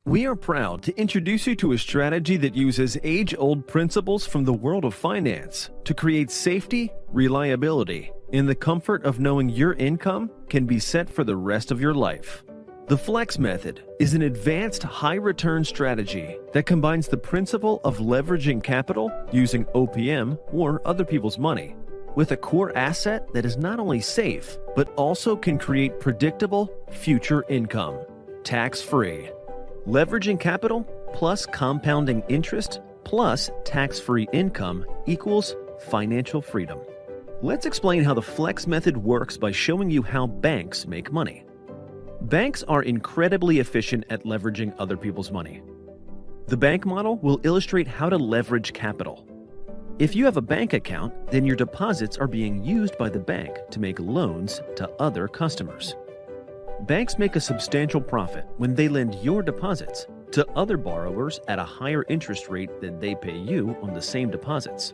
We are proud to introduce you to a strategy that uses age-old principles from the world of finance to create safety, reliability, and the comfort of knowing your income can be set for the rest of your life. The Flex Method is an advanced high-return strategy that combines the principle of leveraging capital using OPM or other people's money with a core asset that is not only safe, but also can create predictable future income, tax-free. Leveraging capital plus compounding interest plus tax-free income equals financial freedom. Let's explain how the Flex Method works by showing you how banks make money. Banks are incredibly efficient at leveraging other people's money. The bank model will illustrate how to leverage capital. If you have a bank account, then your deposits are being used by the bank to make loans to other customers. Banks make a substantial profit when they lend your deposits to other borrowers at a higher interest rate than they pay you on the same deposits.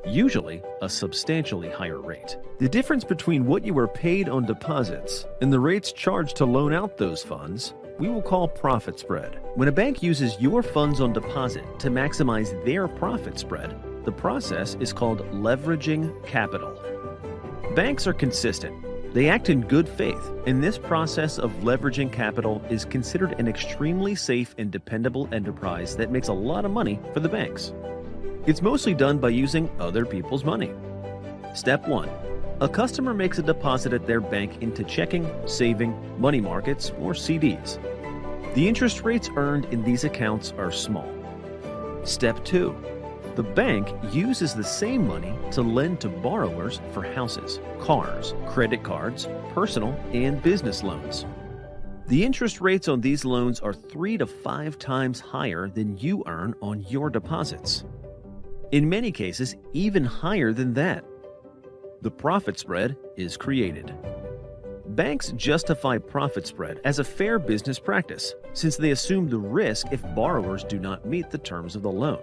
Usually, a substantially higher rate. The difference between what you are paid on deposits and the rates charged to loan out those funds, we will call profit spread. When a bank uses your funds on deposit to maximize their profit spread, the process is called leveraging capital. Banks are consistent. They act in good faith, and this process of leveraging capital is considered an extremely safe and dependable enterprise that makes a lot of money for the banks. It's mostly done by using other people's money. Step 1. A customer makes a deposit at their bank into checking, saving, money markets, or CDs. The interest rates earned in these accounts are small. Step 2. The bank uses the same money to lend to borrowers for houses, cars, credit cards, personal and business loans. The interest rates on these loans are 3 to 5 times higher than you earn on your deposits. In many cases, even higher than that. The profit spread is created. Banks justify profit spread as a fair business practice since they assume the risk if borrowers do not meet the terms of the loan.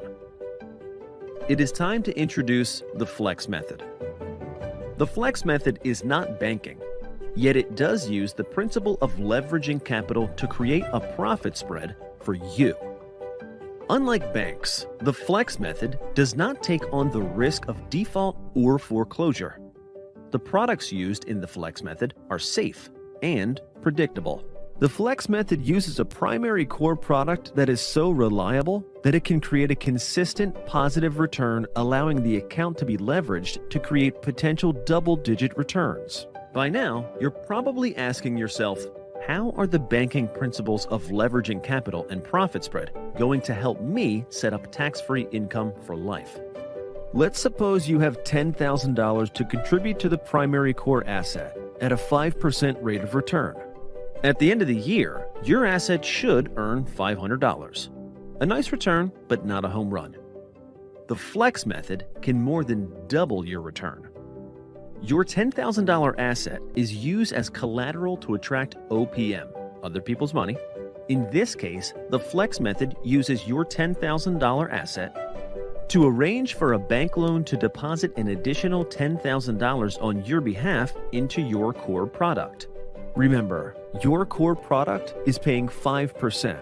It is time to introduce the Flex Method. The Flex Method is not banking, yet it does use the principle of leveraging capital to create a profit spread for you. Unlike banks, the Flex Method does not take on the risk of default or foreclosure. The products used in the Flex Method are safe and predictable. The Flex Method uses a primary core product that is so reliable that it can create a consistent positive return, allowing the account to be leveraged to create potential double-digit returns. By now, you're probably asking yourself, how are the banking principles of leveraging capital and profit spread going to help me set up tax-free income for life? Let's suppose you have $10,000 to contribute to the primary core asset at a 5% rate of return. At the end of the year, your asset should earn $500. A nice return, but not a home run. The Flex Method can more than double your return. Your $10,000 asset is used as collateral to attract OPM, other people's money. In this case, the Flex Method uses your $10,000 asset to arrange for a bank loan to deposit an additional $10,000 on your behalf into your core product. Remember, your core product is paying 5%.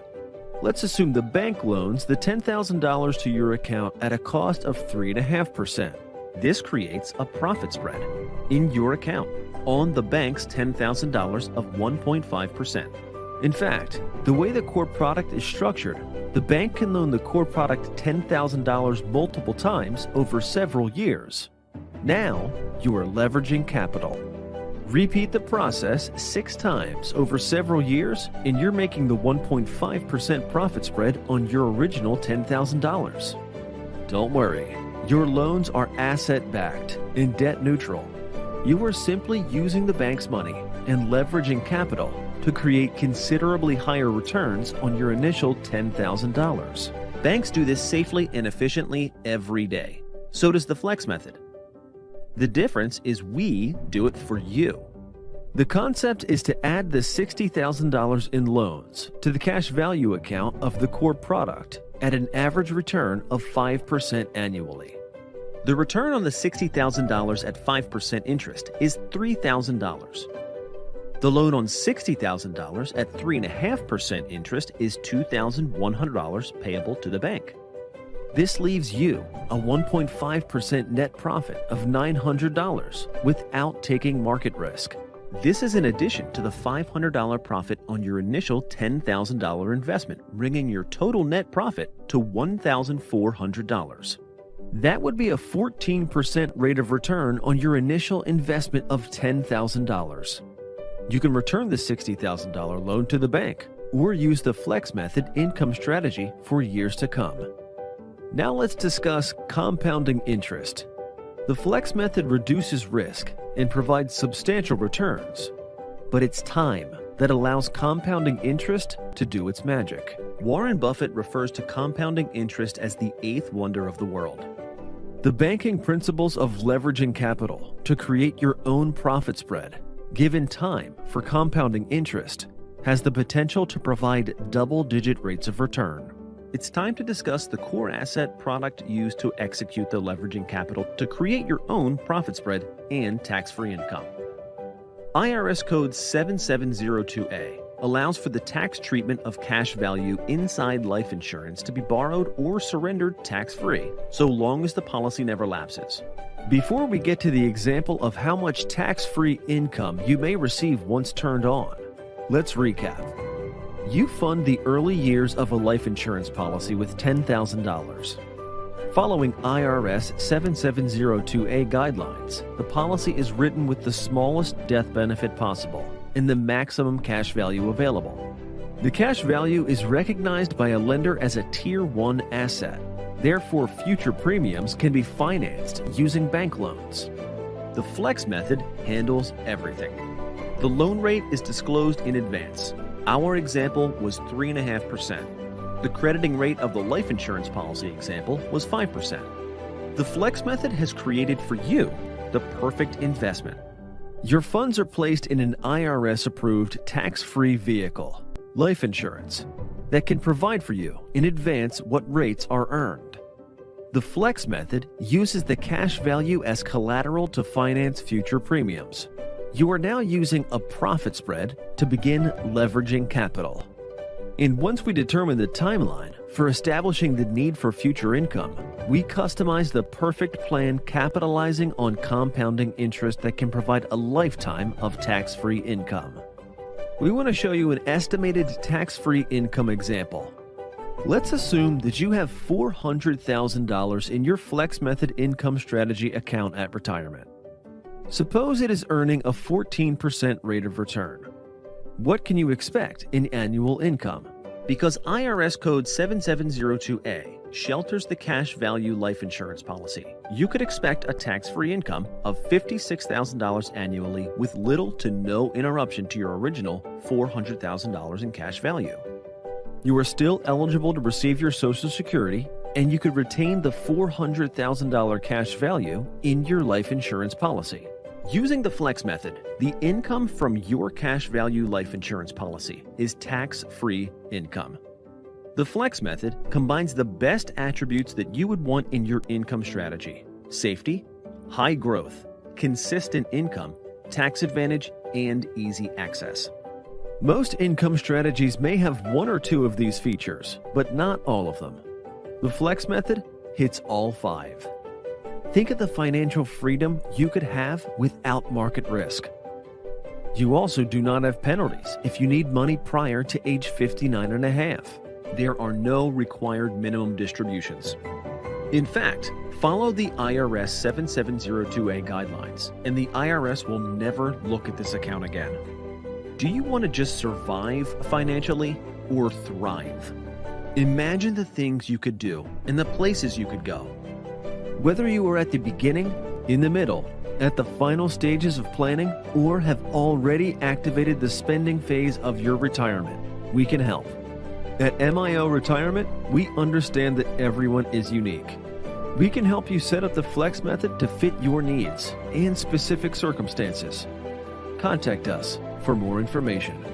Let's assume the bank loans the $10,000 to your account at a cost of 3.5%. This creates a profit spread in your account on the bank's $10,000 of 1.5%. In fact, the way the core product is structured, the bank can loan the core product $10,000 multiple times over several years. Now, you are leveraging capital. Repeat the process 6 times over several years, and you're making the 1.5% profit spread on your original $10,000. Don't worry, your loans are asset-backed and debt-neutral. You are simply using the bank's money and leveraging capital to create considerably higher returns on your initial $10,000. Banks do this safely and efficiently every day. So does the Flex Method. The difference is we do it for you. The concept is to add the $60,000 in loans to the cash value account of the core product at an average return of 5% annually. The return on the $60,000 at 5% interest is $3,000. The loan on $60,000 at 3.5% interest is $2,100 payable to the bank. This leaves you a 1.5% net profit of $900 without taking market risk. This is in addition to the $500 profit on your initial $10,000 investment, bringing your total net profit to $1,400. That would be a 14% rate of return on your initial investment of $10,000. You can return the $60,000 loan to the bank or use the Flex Method income strategy for years to come. Now let's discuss compounding interest. The Flex Method reduces risk and provides substantial returns, but it's time that allows compounding interest to do its magic. Warren Buffett refers to compounding interest as the eighth wonder of the world. The banking principles of leveraging capital to create your own profit spread, given time for compounding interest, has the potential to provide double-digit rates of return. It's time to discuss the core asset product used to execute the leveraging capital to create your own profit spread and tax-free income. IRS Code 7702A allows for the tax treatment of cash value inside life insurance to be borrowed or surrendered tax-free, so long as the policy never lapses. Before we get to the example of how much tax-free income you may receive once turned on, let's recap. You fund the early years of a life insurance policy with $10,000. Following IRS 7702A guidelines, the policy is written with the smallest death benefit possible and the maximum cash value available. The cash value is recognized by a lender as a Tier 1 asset. Therefore, future premiums can be financed using bank loans. The Flex Method handles everything. The loan rate is disclosed in advance. Our example was 3.5%. The crediting rate of the life insurance policy example was 5%. The Flex Method has created for you the perfect investment. Your funds are placed in an IRS-approved tax-free vehicle, life insurance, that can provide for you in advance what rates are earned. The Flex Method uses the cash value as collateral to finance future premiums. You are now using a profit spread to begin leveraging capital. And once we determine the timeline for establishing the need for future income, we customize the perfect plan capitalizing on compounding interest that can provide a lifetime of tax-free income. We want to show you an estimated tax-free income example. Let's assume that you have $400,000 in your Flex Method income strategy account at retirement. Suppose it is earning a 14% rate of return. What can you expect in annual income? Because IRS Code 7702A shelters the cash value life insurance policy, you could expect a tax-free income of $56,000 annually with little to no interruption to your original $400,000 in cash value. You are still eligible to receive your Social Security, and you could retain the $400,000 cash value in your life insurance policy. Using the Flex Method, the income from your cash value life insurance policy is tax-free income. The Flex Method combines the best attributes that you would want in your income strategy: safety, high growth, consistent income, tax advantage, and easy access. Most income strategies may have one or two of these features, but not all of them. The Flex Method hits all five. Think of the financial freedom you could have without market risk. You also do not have penalties if you need money prior to age 59 and a half. There are no required minimum distributions. In fact, follow the IRS 7702A guidelines, and the IRS will never look at this account again. Do you want to just survive financially or thrive? Imagine the things you could do and the places you could go. Whether you are at the beginning, in the middle, at the final stages of planning, or have already activated the spending phase of your retirement, we can help. At MIO Retirement, we understand that everyone is unique. We can help you set up the Flex Method to fit your needs and specific circumstances. Contact us for more information.